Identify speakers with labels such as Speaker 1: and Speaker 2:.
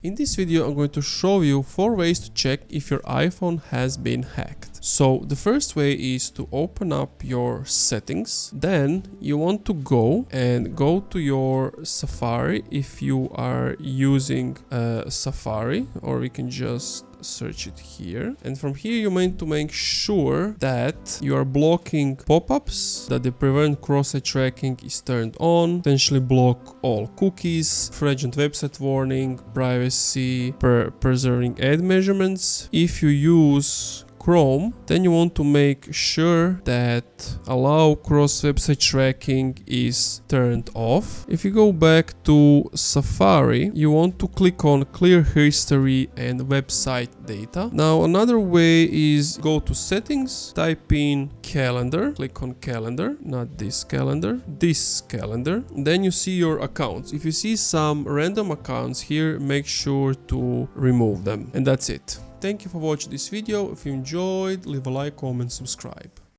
Speaker 1: In this video, I'm going to show you 4 ways to check if your iPhone has been hacked. So the first way is to open up your settings. Then you want to go to your Safari if you are using Safari, or we can just search it here. And from here you need to make sure that you are blocking pop-ups, that the prevent cross-site tracking is turned on, potentially block all cookies, fraudulent website warning, privacy, preserving ad measurements. If you use Chrome, then you want to make sure that allow cross website tracking is turned off. If you go back to Safari, you want to click on clear history and website data. Now another way is go to settings, type in calendar, click on calendar, not this calendar, this calendar. Then you see your accounts. If you see some random accounts here, make sure to remove them. And that's it. Thank you for watching this video. If you enjoyed, leave a like, comment, subscribe.